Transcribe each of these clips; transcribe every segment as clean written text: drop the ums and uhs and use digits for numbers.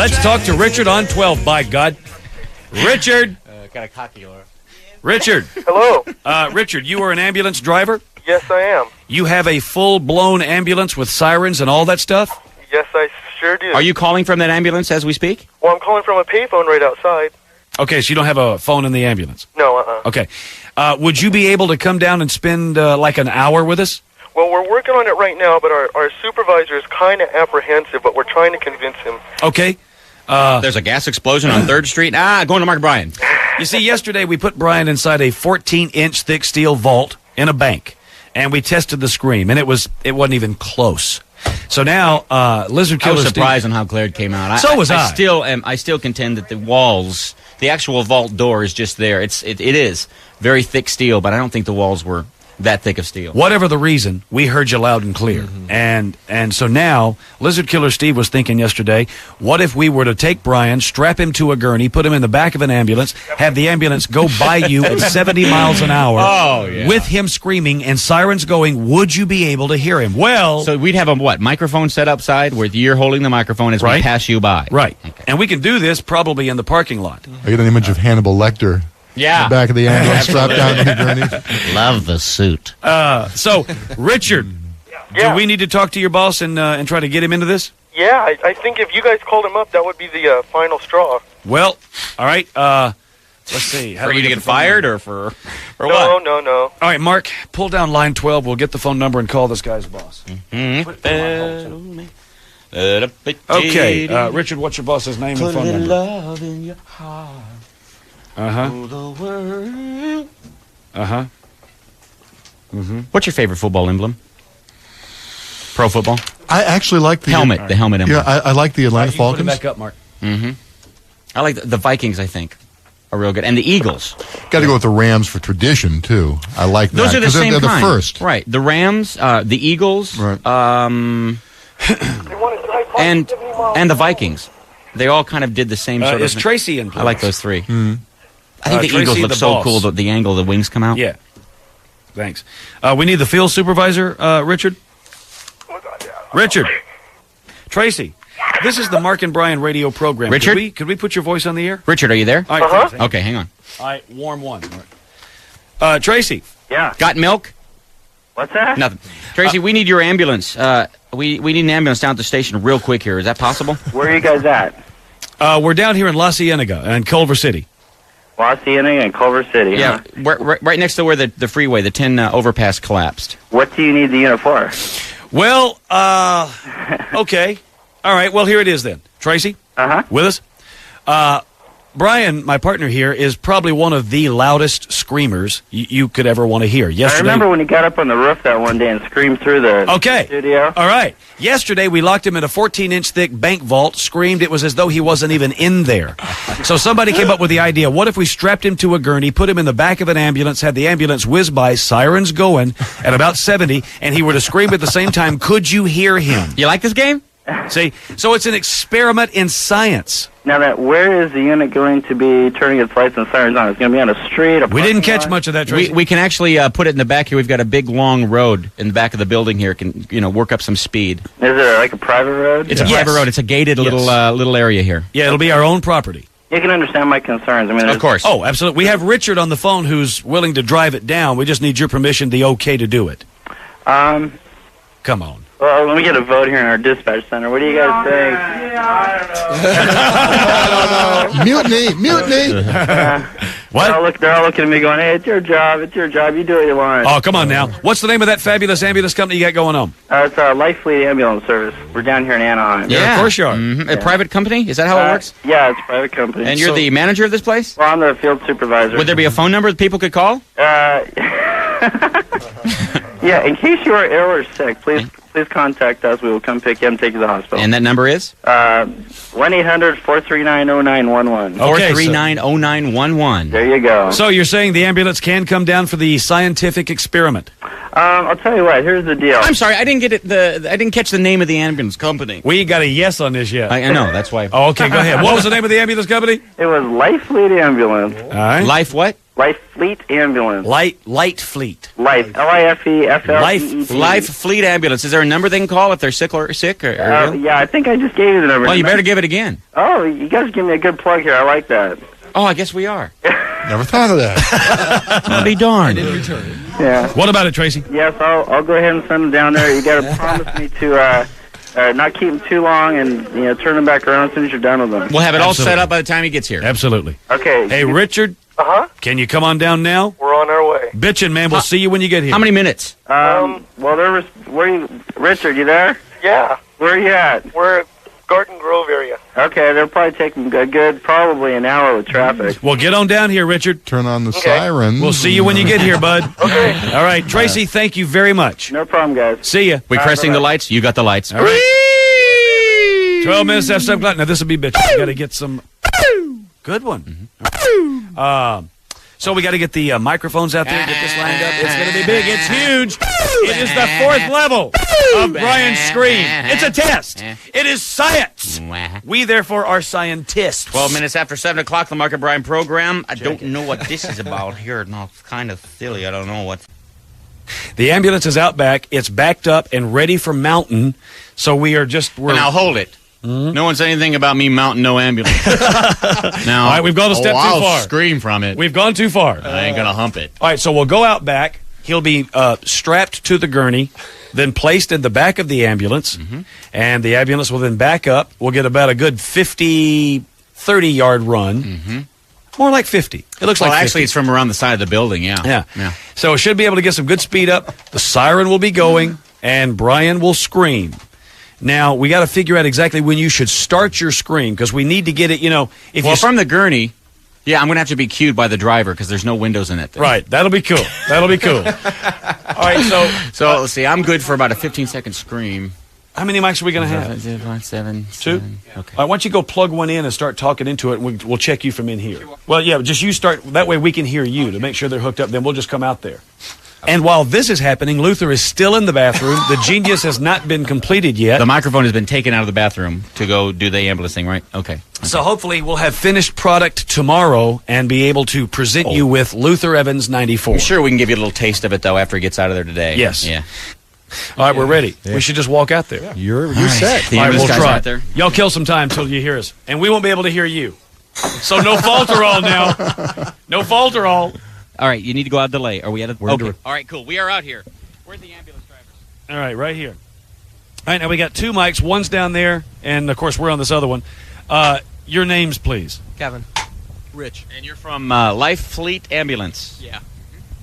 Let's talk to Richard on 12, by God. Richard. Got a cocky Laura. Richard. Hello. Richard, you are an ambulance driver? Yes, I am. You have a full-blown ambulance with sirens and all that stuff? Yes, I sure do. Are you calling from that ambulance as we speak? Well, I'm calling from a payphone right outside. Okay, so you don't have a phone in the ambulance? No, Okay. Would you be able to come down and spend like an hour with us? Well, we're working on it right now, but our supervisor is kind of apprehensive, but we're trying to convince him. Okay. There's a gas explosion on 3rd Street. Going to Mark Bryan. You see, yesterday we put Brian inside a 14-inch thick steel vault in a bank, and we tested the scream, and it wasn't even close. So now, Lizard Killer I was surprised Steve, on how clear it came out. So was I. I still contend that the walls, the actual vault door is just there. It is very thick steel, but I don't think the walls were that thick of steel. Whatever the reason, we heard you loud and clear. Mm-hmm. And so now, Lizard Killer Steve was thinking yesterday, what if we were to take Brian, strap him to a gurney, put him in the back of an ambulance, have the ambulance go by you at 70 miles an hour with him screaming and sirens going, would you be able to hear him? Well... So we'd have a, microphone set upside where you're holding the microphone as we pass you by. Right. Okay. And we can do this probably in the parking lot. I get an image of Hannibal Lecter. Yeah. In the back of the ambulance, strapped down to the gurney. Love the suit. So, Richard, Yeah. do we need to talk to your boss and try to get him into this? Yeah, I think if you guys called him up, that would be the final straw. Well, all right. Let's see. How For do you we to the get phone fired number? or for No, what? no. All right, Mark, pull down line 12. We'll get the phone number and call this guy's boss. Okay, Richard, what's your boss's name and phone number? Love in your heart. Uh-huh. Uh-huh. Mm-hmm. What's your favorite football emblem? Pro football? I actually like the Helmet. The helmet emblem. Yeah, I like the Atlanta Put him Falcons. back up, Mark. Mm-hmm. I like the Vikings, I think, are real good. And the Eagles. Got to go with the Rams for tradition, too. I like that. Those are the 'cause same they're kind. the first. Right. The Rams, the Eagles, Right. and the Vikings. They all kind of did the same sort Is of... Tracy in place? I like those three. Mm-hmm. I think the Tracy, Eagles look the so boss. cool, the angle the wings come out. Yeah. Thanks. We need the field supervisor, Richard. Richard. Tracy. This is the Mark and Brian radio program. Richard? Could we put your voice on the air? Richard, are you there? All right, thanks. Okay, hang on. All right, warm one. All right. Tracy. Yeah. Got milk? What's that? Nothing. Tracy, we need your ambulance. We need an ambulance down at the station real quick here. Is that possible? Where are you guys at? We're down here in La Cienega and Culver City. La Cienega and Culver City. Yeah, right next to where the freeway, the 10 overpass collapsed. What do you need the unit for? Well, okay. All right, well, here it is then. Tracy, with us? Brian, my partner here, is probably one of the loudest screamers you could ever want to hear. Yesterday, I remember when he got up on the roof that one day and screamed through the studio. All right. Yesterday, we locked him in a 14-inch thick bank vault, screamed it was as though he wasn't even in there. So somebody came up with the idea, what if we strapped him to a gurney, put him in the back of an ambulance, had the ambulance whiz by, sirens going, at about 70, and he were to scream at the same time, could you hear him? You like this game? See, so it's an experiment in science. Now, where is the unit going to be turning its lights and sirens on? It's going to be on a street? We didn't catch much of that, Tracy. We can actually put it in the back here. We've got a big, long road in the back of the building here. Can work up some speed. Is it like a private road? It's a private road. It's a gated little area here. Yeah, it'll be our own property. You can understand my concerns. I mean, Of course. Oh, absolutely. We have Richard on the phone who's willing to drive it down. We just need your permission, the okay to do it. Come on. Well, let me get a vote here in our dispatch center. What do you guys think? I don't know. Mutiny. What? They're all looking at me going, hey, it's your job. You do what you want. Oh, come on now. What's the name of that fabulous ambulance company you got going on? It's Life Fleet Ambulance Service. We're down here in Anaheim. Yeah, of course you are. Mm-hmm. A private company? Is that how it works? Yeah, it's a private company. And you're the manager of this place? Well, I'm the field supervisor. Would there be a phone number that people could call? Yeah, in case you are ill or sick, please contact us. We will come pick you up and take you to the hospital. And that number is? 1-800-439-0911. 439-0911. There you go. So you're saying the ambulance can come down for the scientific experiment? I'll tell you what. Here's the deal. I'm sorry, I didn't get it. I didn't catch the name of the ambulance company. We ain't got a yes on this yet. I know, that's why. Oh, okay, go ahead. What was the name of the ambulance company? It was Life Fleet Ambulance. All right. Life what? Life Fleet Ambulance. Light Fleet. Life. L-I-F-E-F-L-E-E-T. Life Fleet Ambulance. Is there a number they can call if they're sick or yeah, I think I just gave you the number. Well, you better give it again. Oh, you guys give me a good plug here. I like that. Oh, I guess we are. Never thought of that. I'll be darned. Yeah. What about it, Tracy? Yes, I'll go ahead and send them down there. You got to promise me to not keep them too long and turn them back around as soon as you're done with them. We'll have it all Absolutely. set up by the time he gets here. Absolutely. Okay. Hey, Richard, can you come on down now? We're on our way. Bitchin', man. We'll see you when you get here. How many minutes? Well, where you, Richard, you there? Yeah, Where are you at? we're at Garden Grove area. Okay, they're probably taking a good, probably an hour with traffic. Well, get on down here, Richard. Turn on the siren. We'll see you when you get here, bud. Okay. All right, Tracy, thank you very much. No problem, guys. See ya. We pressing the lights? You got the lights. All right. 12 minutes after 7 o'clock. Now, this will be bitchin'. We got to get some... Good one. So we got to get the microphones out there, get this lined up. It's going to be big. It's huge. It is the 4th level of Brian's scream. It's a test. It is science. We, therefore, are scientists. 12 minutes after 7 o'clock, the Mark and Brian program. I don't know what this is about here. No, it's kind of silly. I don't know what. The ambulance is out back. It's backed up and ready for mountain. So we're Now, hold it. No one said anything about me mounting no ambulance. Now, all right, we've gone a step too I'll far. Scream from it. We've gone too far. I ain't going to hump it. All right, so we'll go out back. He'll be strapped to the gurney, then placed in the back of the ambulance, and the ambulance will then back up. We'll get about a good 30-yard run. More like 50. It looks like 50. Actually, it's from around the side of the building, Yeah. So it should be able to get some good speed up. The siren will be going, and Brian will scream. Now, we got to figure out exactly when you should start your scream, because we need to get it, if from the gurney, yeah, I'm going to have to be cued by the driver because there's no windows in that thing. Right, that'll be cool. That'll be cool. All right, So let's see, I'm good for about a 15-second scream. how many mics are we going to have? 7. Two? Okay. All right, why don't you go plug one in and start talking into it, and we'll check you from in here. Well, yeah, just you start. That way we can hear you to make sure they're hooked up. Then we'll just come out there. And while this is happening, Luther is still in the bathroom. The genius has not been completed yet. The microphone has been taken out of the bathroom to go do the ambulance thing, right? Okay. So hopefully we'll have finished product tomorrow and be able to present you with Luther Evans 94. I'm sure we can give you a little taste of it, though, after he gets out of there today. Yes. Yeah. All right, we're ready. We should just walk out there. You're right. set. The All right, ambulance we'll guy's try. out there. Y'all kill some time till you hear us. And we won't be able to hear you. So no falterall now. No falterall. All right, you need to go out delay. Are we at a... We're Okay. under- All right, cool. We are out here. Where's the ambulance drivers? All right, right here. All right, now we got 2 mics. One's down there, and, of course, we're on this other one. Your names, please. Kevin. Rich. And you're from Life Fleet Ambulance. Yeah.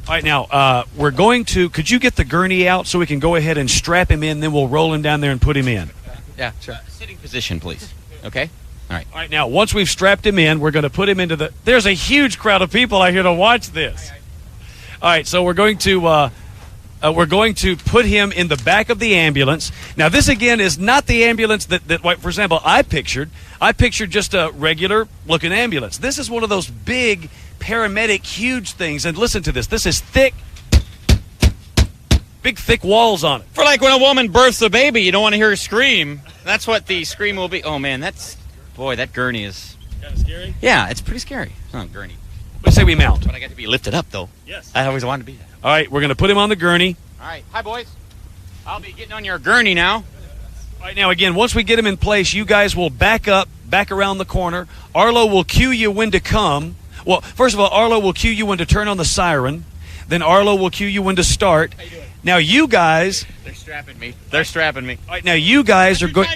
All right, now, we're going to... Could you get the gurney out so we can go ahead and strap him in, then we'll roll him down there and put him in? Yeah, sure. Sitting position, please. Okay? All right. All right, now, once we've strapped him in, we're going to put him into the... There's a huge crowd of people out here to watch this. All right, so we're going to put him in the back of the ambulance. Now, this, again, is not the ambulance that for example, I pictured. I pictured just a regular-looking ambulance. This is one of those big, paramedic, huge things. And listen to this. This is thick, big, thick walls on it. For like when a woman births a baby, you don't want to hear her scream. That's what the scream will be. Oh, man, that gurney is... Kind of scary. Yeah, it's pretty scary. It's not a gurney. What do you say we mount? But I got to be lifted up, though. Yes. I always wanted to be that. All right, we're going to put him on the gurney. All right. Hi, boys. I'll be getting on your gurney now. All right, now, again, once we get him in place, you guys will back up, back around the corner. Arlo will cue you when to come. Well, first of all, Arlo will cue you when to turn on the siren. Then Arlo will cue you when to start. How you doing? Now, you guys... They're strapping me. They're strapping me. All right, now, you guys are going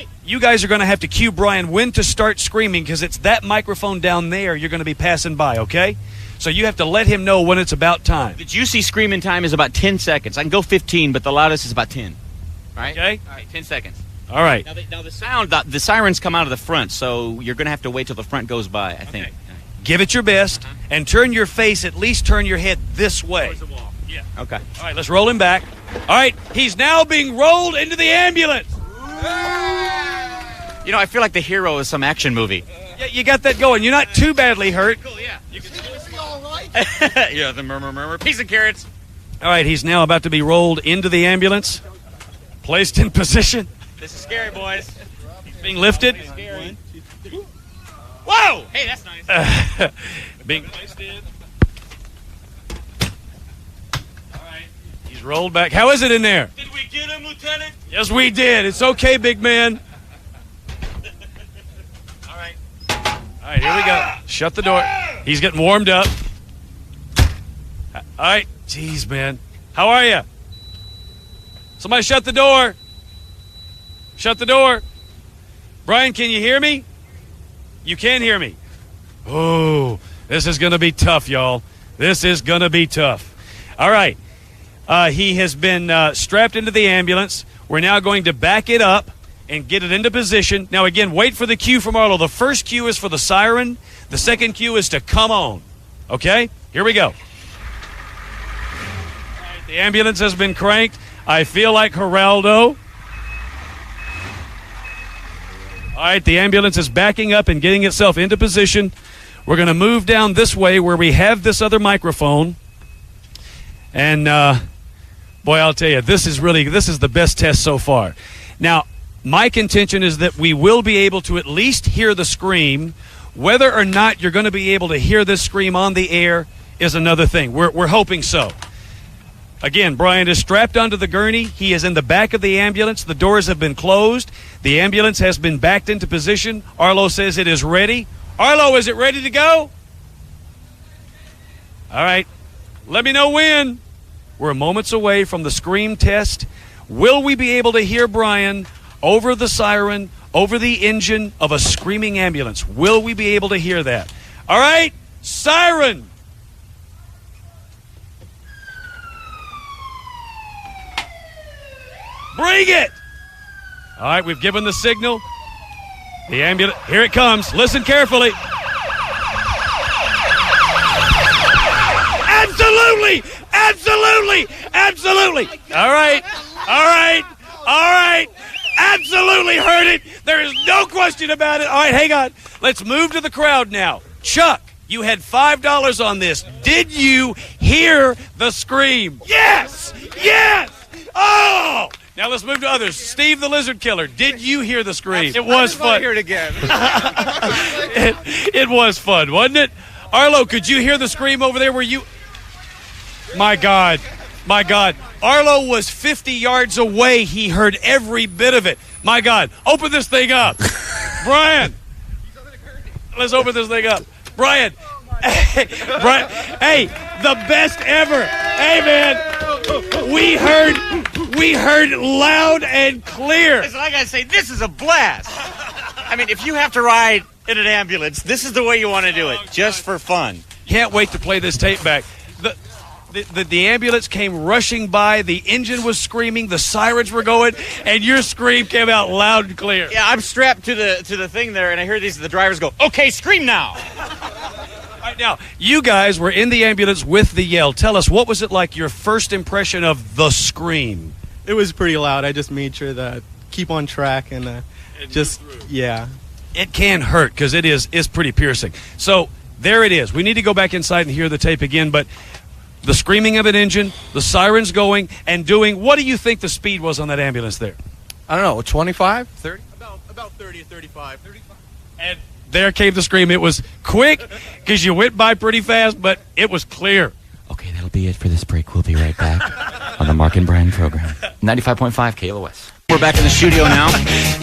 to have to cue Brian when to start screaming, because it's that microphone down there you're going to be passing by, okay? So you have to let him know when it's about time. The juicy screaming time is about 10 seconds. I can go 15, but the loudest is about 10. All right? Okay. All right, 10 seconds. All right. Now the sound, the sirens come out of the front, so you're going to have to wait till the front goes by, I think. Okay. Give it your best, and turn your face, at least turn your head this way. Towards the wall. Yeah. Okay. All right, let's roll him back. All right, he's now being rolled into the ambulance. You know, I feel like the hero is some action movie. Yeah, you got that going. You're not too badly hurt. Cool, yeah. You can all right? Yeah, the murmur. Peas and carrots. All right, he's now about to be rolled into the ambulance, placed in position. This is scary, boys. He's being lifted. Scary. Whoa! Hey, that's nice. Being placed in. He's rolled back. How is it in there? Did we get him, Lieutenant? Yes, we did. It's okay, big man. All right. All right, here we go. Shut the door. He's getting warmed up. All right. Jeez, man. How are you? Somebody shut the door. Shut the door. Brian, can you hear me? You can hear me. Oh, this is going to be tough, y'all. This is going to be tough. All right. He has been strapped into the ambulance. We're now going to back it up and get it into position. Now, again, wait for the cue from Arlo. The first cue is for the siren. The second cue is to come on. Okay? Here we go. All right, the ambulance has been cranked. I feel like Geraldo. All right, the ambulance is backing up and getting itself into position. We're going to move down this way where we have this other microphone. And, boy, I'll tell you, this is the best test so far. Now, my contention is that we will be able to at least hear the scream. Whether or not you're going to be able to hear this scream on the air is another thing. We're hoping so. Again, Brian is strapped onto the gurney. He is in the back of the ambulance. The doors have been closed. The ambulance has been backed into position. Arlo says it is ready. Arlo, is it ready to go? All right. Let me know when. We're moments away from the scream test. Will we be able to hear Brian over the siren, over the engine of a screaming ambulance? Will we be able to hear that? All right. Siren. Bring it! All right, we've given the signal. The ambulance, here it comes. Listen carefully. Absolutely! Absolutely! Absolutely! All right, all right, all right. Absolutely heard it. There is no question about it. All right, hang on. Let's move to the crowd now. Chuck, you had $5 on this. Did you hear the scream? Yes! Yes! Oh! Now let's move to others. Steve the Lizard Killer, did you hear the scream? It was fun. Hear it again. it was fun, wasn't it? Arlo, could you hear the scream over there? Were you? My God. My God. Arlo was 50 yards away. He heard every bit of it. My God. Open this thing up. Brian. Let's open this thing up. Brian. Brian. Hey, the best ever. Hey, man. We heard loud and clear. Listen, I gotta say, this is a blast. I mean, if you have to ride in an ambulance, this is the way you want to do it, just for fun. Can't wait to play this tape back. The ambulance came rushing by. The engine was screaming. The sirens were going, and your scream came out loud and clear. Yeah, I'm strapped to the thing there, and I hear the drivers go, "Okay, scream now." All right, now, you guys were in the ambulance with the yell. Tell us, what was it like, your first impression of the scream? It was pretty loud. I just made sure that keep on track and yeah. It can hurt because it's pretty piercing. So there it is. We need to go back inside and hear the tape again, but the screaming of an engine, the sirens going and doing, what do you think the speed was on that ambulance there? I don't know, 25, 30? About 30 or 35. And there came the scream. It was quick because you went by pretty fast, but it was clear. Okay, that'll be it for this break. We'll be right back on the Mark and Brian program. 95.5 KLOS. We're back in the studio now.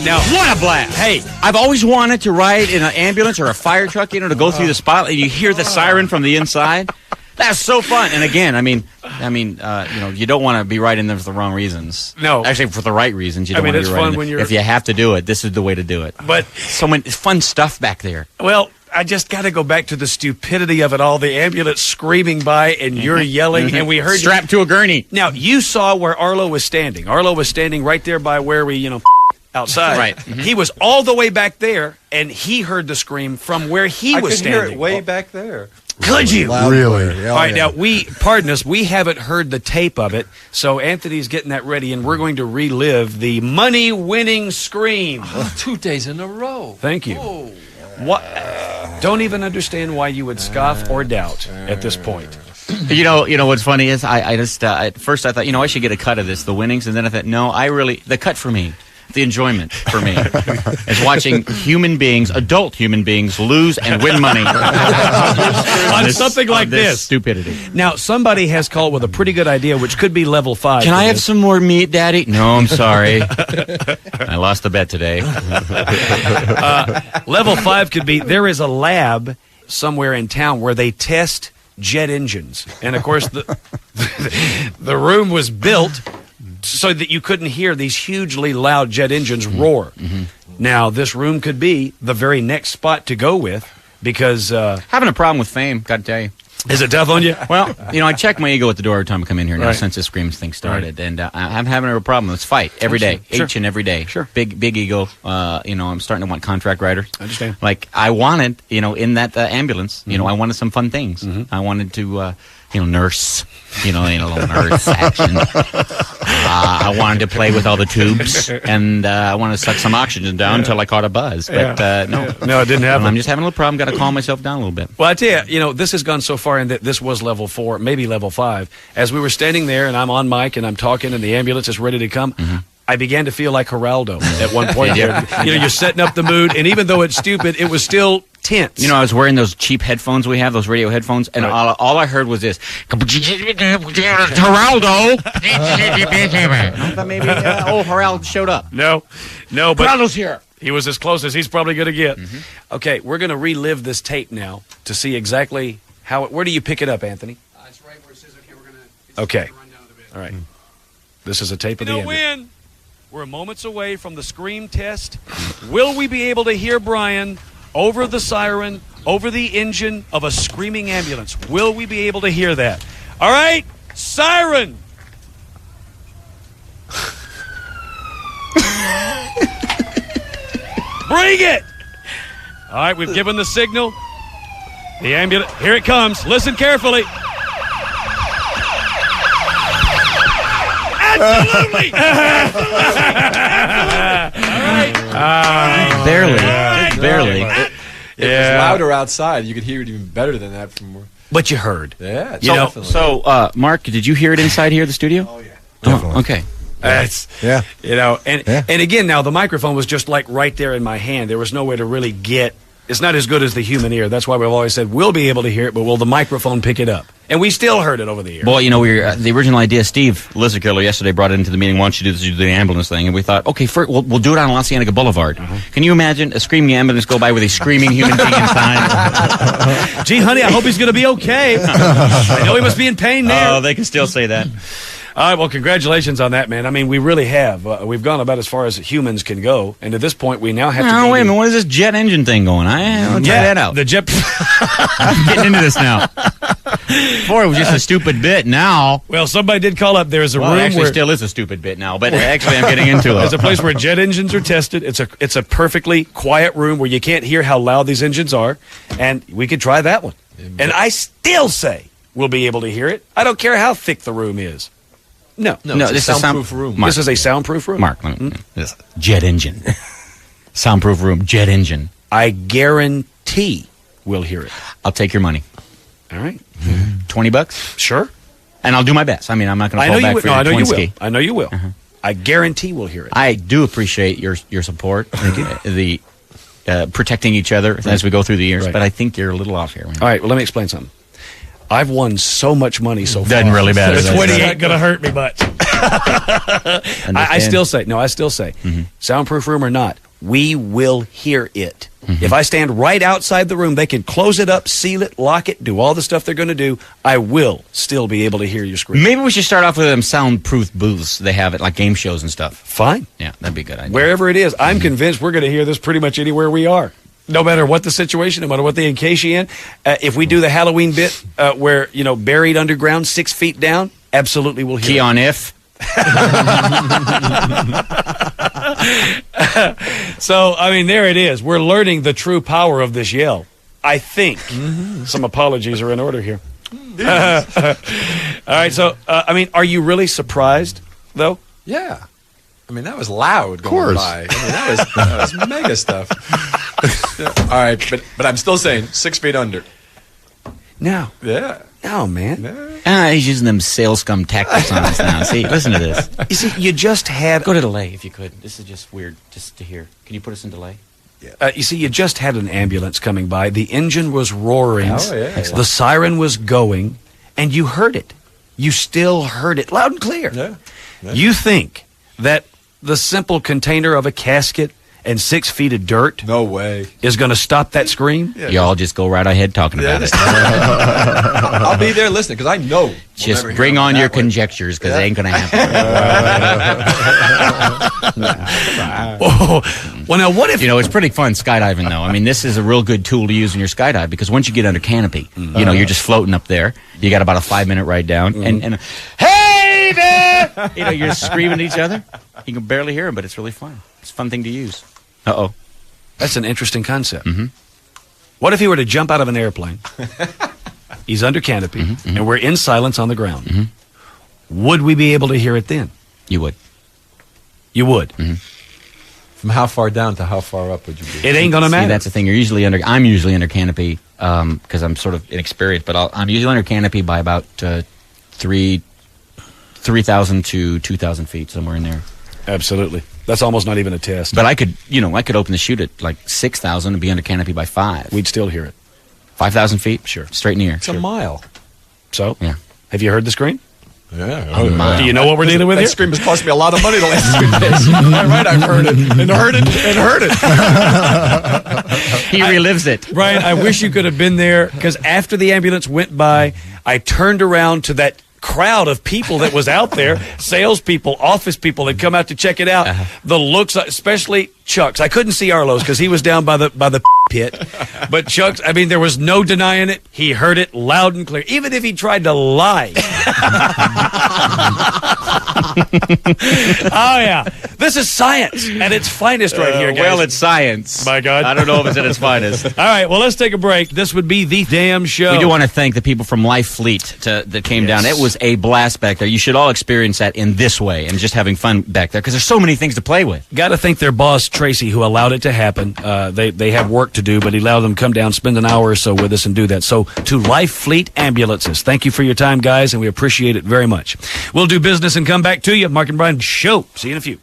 Now, what a blast! Hey, I've always wanted to ride in an ambulance or a fire truck, to go through the spotlight, and you hear the siren from the inside. That's so fun. And again, I mean, you don't want to be riding them for the wrong reasons. No, actually, for the right reasons. You don't want to be riding them. When you're... If you have to do it, this is the way to do it. But so many fun stuff back there. Well, I just got to go back to the stupidity of it all. The ambulance screaming by, and you're yelling, and we heard strapped to a gurney. Now you saw where Arlo was standing. Arlo was standing right there by where we, outside. Right. Mm-hmm. He was all the way back there, and he heard the scream from where he was standing. I could hear it way back there. Could you? Really? Yeah, all right, now pardon us, we haven't heard the tape of it, so Anthony's getting that ready, and we're going to relive the money-winning scream. 2 days in a row. Thank you. Oh. What? Don't even understand why you would scoff or doubt at this point. You know what's funny is I just at first I thought I should get a cut of this, the winnings, and then I thought no, the cut for me. the enjoyment for me is watching adult human beings, lose and win money on something like this stupidity. Now, somebody has called with a pretty good idea, which could be level 5. Can I have some more meat, Daddy? No, I'm sorry. I lost the bet today. Level 5 could be there is a lab somewhere in town where they test jet engines, and of course the room was built so that you couldn't hear these hugely loud jet engines roar. Now, this room could be the very next spot to go with, because having a problem with fame, got to tell you. Is it tough on you? Well, I check my ego at the door every time I come in here now, Right. since this Screams thing started, and I'm having a problem. Let's fight every day, Sure. each and every day. Sure. Big ego. I'm starting to want contract writers. I understand. Like, I wanted, in that ambulance, I wanted some fun things. I wanted to, nurse, a little nurse action. I wanted to play with all the tubes, and I wanted to suck some oxygen down until I caught a buzz. But no, No, it didn't happen. I'm just having a little problem. Got to calm myself down a little bit. Well, I tell you, this has gone so far in that this was level 4, maybe level 5. As we were standing there, and I'm on mic, and I'm talking, and the ambulance is ready to come, I began to feel like Geraldo at one point. You're setting up the mood, and even though it's stupid, it was still tense. I was wearing those cheap headphones we have, those radio headphones, and Right. all I heard was this. Geraldo! I thought maybe Geraldo showed up. No, but Geraldo's here. he was as close as he's probably going to get. Okay, we're going to relive this tape now to see exactly how where do you pick it up, Anthony? It's right where it says, okay, we're going to Okay. run down the bit. All right. This is a tape of the ambulance. We're moments away from the scream test. Will we be able to hear Brian over the siren, over the engine of a screaming ambulance? Will we be able to hear that? All right, siren! Bring it! All right, we've given the signal. The ambulance, here it comes. Listen carefully. Absolutely! Barely. It was louder outside. You could hear it even better than that from where. But you heard. Yeah, definitely. So, Mark, did you hear it inside here, the studio? Oh, yeah. Oh, okay. That's, Yeah. and again, now the microphone was just like right there in my hand. There was no way to really get. It's not as good as the human ear. That's why we've always said we'll be able to hear it, but will the microphone pick it up? And we still heard it over the air. Boy, we were the original idea. Steve Lizard Killer yesterday brought it into the meeting. Why don't you do the ambulance thing? And we thought, okay, first we'll do it on La Cienega Boulevard. Can you imagine a screaming ambulance go by with a screaming human being inside? Gee, honey, I hope he's going to be okay. I know he must be in pain there. Oh, they can still say that. All right, well, congratulations on that, man. I mean, we really have. We've gone about as far as humans can go, and at this point, we now have to. Oh, wait a minute. What is this jet engine thing going? I'll try that out. The jet. I'm getting into this now. Before it was just a stupid bit. Now, Well, somebody did call up. There's a well, it room actually where still is a stupid bit now. But actually, I'm getting into there's it. a place where jet engines are tested. It's a perfectly quiet room where you can't hear how loud these engines are, and we could try that one. And I still say we'll be able to hear it. I don't care how thick the room is. No, No, this it's is a soundproof room. Mark. This is a soundproof room. Mark, this jet engine, soundproof room, jet engine. I guarantee we'll hear it. I'll take your money. All right, $20, sure. and I'll do my best. I mean, I'm not going I to know fall you back will. for No, I your know you twin will. ski. I know you will. I guarantee we'll hear it. I do appreciate your support, the protecting each other as we go through the years. Right. But I think you're a little off here. Man. All right, well, let me explain something. I've won so much money so far. Doesn't really matter. The 20 ain't going to hurt me much. I still say, soundproof room or not, we will hear it. If I stand right outside the room, they can close it up, seal it, lock it, do all the stuff they're going to do. I will still be able to hear your scream. Maybe we should start off with them soundproof booths they have at like game shows and stuff. Fine. Yeah, that'd be a good idea. Wherever it is, I'm convinced we're going to hear this pretty much anywhere we are. No matter what the situation, no matter what they encase you in. If we do the Halloween bit where, buried underground 6 feet down, absolutely we'll hear Key it. on if. So, I mean, there it is. We're learning the true power of this yell. I think some apologies are in order here. All right, so, are you really surprised, though? Yeah. I mean, that was loud going course. by. I mean, that was mega stuff. All right, but I'm still saying 6 feet under. No. Yeah. No, man. Yeah. He's using them sales scum tactics on us now. See, listen to this. You see, you just had Go to delay if you could. This is just weird just to hear. Can you put us in delay? you see, you just had an ambulance coming by. The engine was roaring. Oh, yeah. The siren was going, and you heard it. You still heard it loud and clear. Yeah. You think that the simple container of a casket and 6 feet of dirt No way. is going to stop that scream? Y'all just go right ahead talking about it. I'll be there listening because I know. we'll Just never hear bring them on that your way. conjectures because it ain't going to happen. Oh, well, now what if You know, it's pretty fun skydiving, though. I mean, this is a real good tool to use in your skydive because once you get under canopy, you know, you're just floating up there. You got about a 5-minute ride down, and hey there, you know, you're screaming at each other. You can barely hear them, but it's really fun. It's a fun thing to use. Uh-oh. That's an interesting concept. What if he were to jump out of an airplane? He's under canopy, and we're in silence on the ground. Would we be able to hear it then? You would. You would. From how far down to how far up would you be? It ain't going to See, matter. that's the thing. I'm usually under canopy because I'm sort of inexperienced, but I'm usually under canopy by about 3,000 to 2,000 feet, somewhere in there. Absolutely. That's almost not even a test. But I could open the chute at like 6,000 and be under canopy by 5. We'd still hear it. 5,000 feet? Sure. Straight in the air. It's a mile. So, Yeah. have you heard the scream? Yeah. my. Do you know what we're dealing with That here? scream has cost me a lot of money the last 2 days. Right, I've heard it and heard it and heard it. He relives it. Brian, I wish you could have been there because after the ambulance went by, I turned around to that crowd of people that was out there, salespeople, office people that come out to check it out. The looks, especially Chuck's. I couldn't see Arlo's because he was down by the pit. But Chuck's, I mean, there was no denying it. He heard it loud and clear, even if he tried to lie. Oh, yeah. This is science at its finest right here, guys. Well, it's science. My God. I don't know if it's at its finest. All right, well, let's take a break. This would be the damn show. We do want to thank the people from Life Fleet that came down. It was a blast back there. You should all experience that in this way and just having fun back there because there's so many things to play with. Got to thank their boss, Tracy, who allowed it to happen. They have work to do, but he allowed them to come down, spend an hour or so with us and do that. So to Life Fleet Ambulances, thank you for your time, guys, and we appreciate it very much. We'll do business and come back to you. Mark and Brian Show. See you in a few.